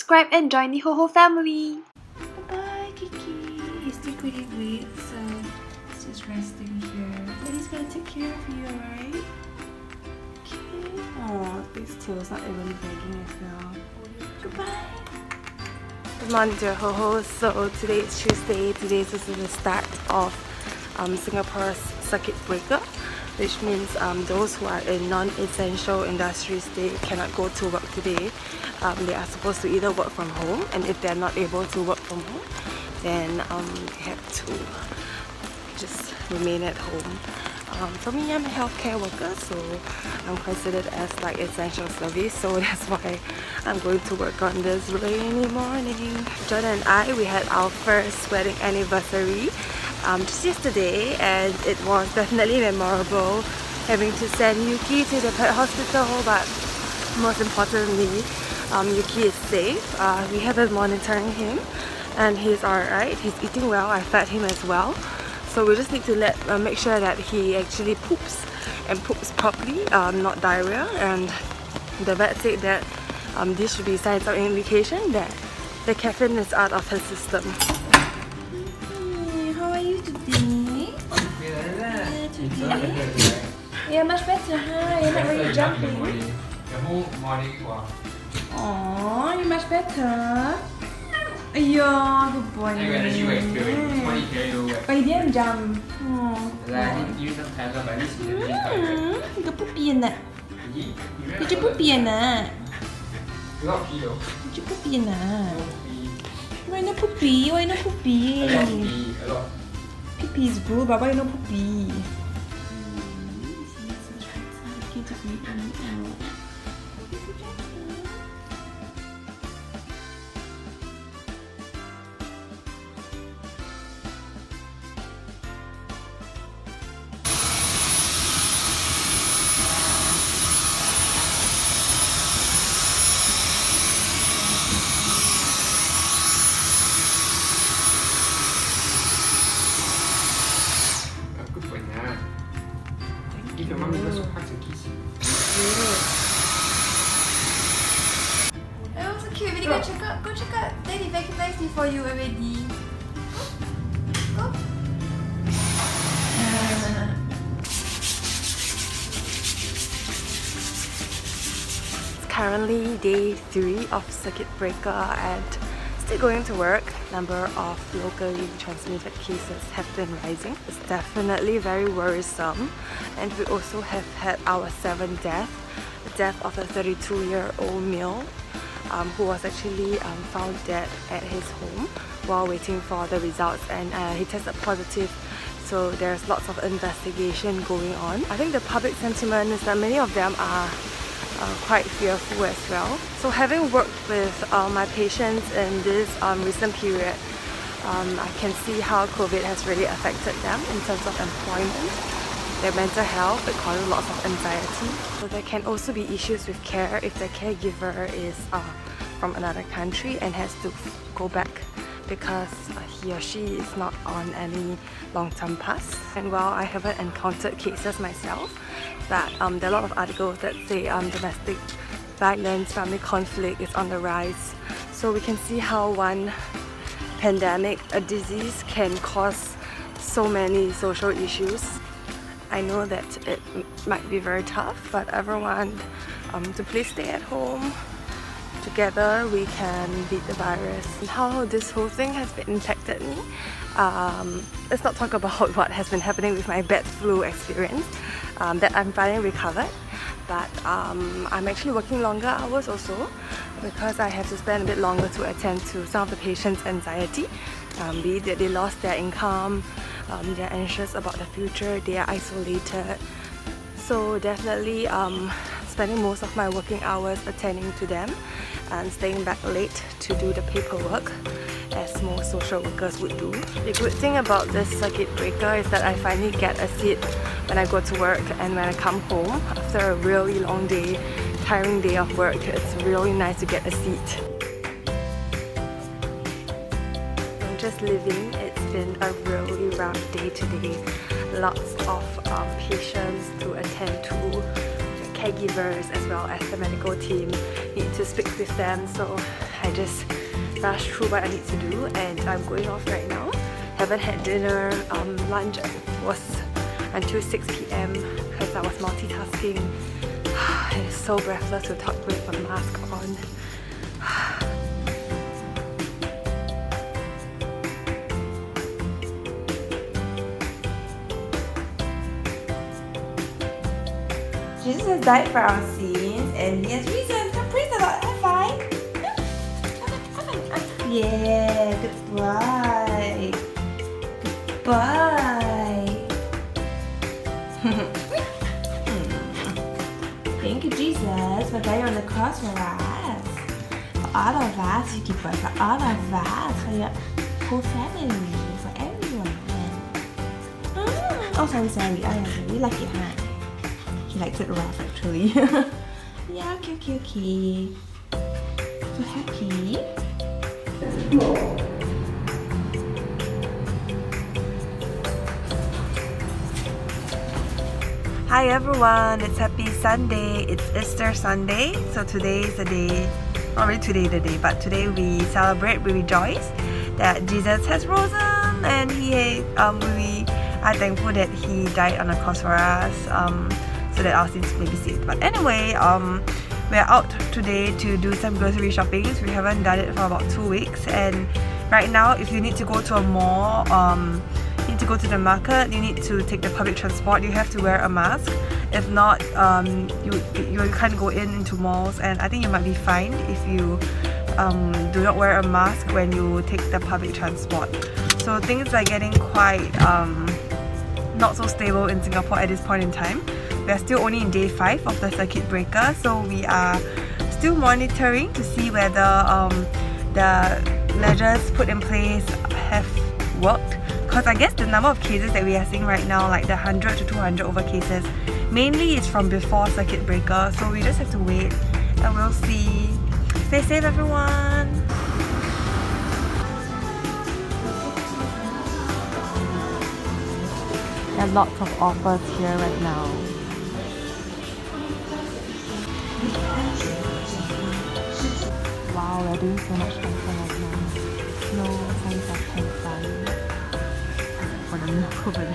subscribe and join the HOHO family. Bye-bye, Kiki. He's still pretty weak, so he's just resting here. But he's gonna take care of you, alright? Okay. Oh, his tail's not even begging as well. Goodbye. Good morning, dear HOHOs. So today is Tuesday. Today is also the start of Singapore's circuit breaker, which means those who are in non-essential industries, they cannot go to work today. They are supposed to either work from home, and if they're not able to work from home, then they have to just remain at home. For me, I'm a healthcare worker, so I'm considered as like essential service, so that's why I'm going to work on this rainy morning. Jon and I, we had our first wedding anniversary just yesterday, and it was definitely memorable having to send Yuki to the pet hospital, but most importantly, Yuki is safe. We have been monitoring him and he's alright. He's eating well. I fed him as well. So we just need to make sure that he actually poops and poops properly, not diarrhea. And the vet said that these should be signs of indication that the caffeine is out of his system. How are you today? Yeah, today. Yeah, much better, huh? You're not really jumping. Oh, you're much better. Yeah, good boy. But you didn't jump. Cái búp bì nè. Cái chú búp bì nè. Chú búp bì nè. Why no puppy? Why no puppy? Puppy is good, but why no puppy? Oh, so cute. Really go check out. Daddy vacuumed it for you already. Go. It's currently day 3 of circuit breaker and still going to work. Number of locally transmitted cases have been rising. It's definitely very worrisome, and we also have had our 7th death, the death of a 32-year-old male who was actually found dead at his home while waiting for the results, and he tested positive. So there's lots of investigation going on. I think the public sentiment is that many of them are quite fearful as well. So having worked with my patients in this recent period, I can see how COVID has really affected them in terms of employment, their mental health. It causes lots of anxiety. So there can also be issues with care if the caregiver is from another country and has to go back because he or she is not on any long-term pass. And while I haven't encountered cases myself, but there are a lot of articles that say domestic violence, family conflict is on the rise. So we can see how one pandemic, a disease, can cause so many social issues. I know that it might be very tough, but everyone to please stay at home. Together we can beat the virus. And how this whole thing has been impacted me, let's not talk about what has been happening with my bad flu experience, that I'm finally recovered. But I'm actually working longer hours also because I have to spend a bit longer to attend to some of the patients' anxiety, be it that they lost their income, they're anxious about the future, they are isolated. So definitely spending most of my working hours attending to them and staying back late to do the paperwork as most social workers would do. The good thing about this circuit breaker is that I finally get a seat when I go to work, and when I come home after a really long day, tiring day of work, it's really nice to get a seat. I'm just living. It's been a really rough day today. Lots of patients to attend to, caregivers as well as the medical team need to speak with them, so I just rushed through what I need to do and I'm going off right now. Haven't had dinner. Lunch was until 6 p.m. because I was multitasking. It's so breathless to talk with a mask on. Jesus has died for our sins and he has risen. Come praise the Lord. High five. Yeah, good boy. Good boy. Thank you, Jesus, for dying on the cross for us. For all of us, Yuki boy, for all of us, for your whole family, for everyone. Oh, sorry. Oh, yeah, we like it, huh? He likes it rough, actually. Yeah, okay. So happy. Hi everyone, it's Happy Sunday. It's Easter Sunday. So today is the day, not really today the day, but today we celebrate, we rejoice that Jesus has risen and we are thankful that he died on the cross for us. So that our sins may be saved. But anyway, we're out today to do some grocery shopping. We haven't done it for about 2 weeks, and right now if you need to go to a mall, you need to go to the market, you need to take the public transport, you have to wear a mask. If not, you can't go into malls, and I think you might be fined if you do not wear a mask when you take the public transport. So things are getting quite not so stable in Singapore at this point in time. We are still only in day 5 of the circuit breaker, so we are still monitoring to see whether the measures put in place have worked. Because I guess the number of cases that we are seeing right now, like the 100 to 200 over cases, mainly is from before circuit breaker, so we just have to wait and we'll see. Stay safe everyone! There are lots of offers here right now. Wow, we're doing so much better right now. No signs of hand for the milk over there.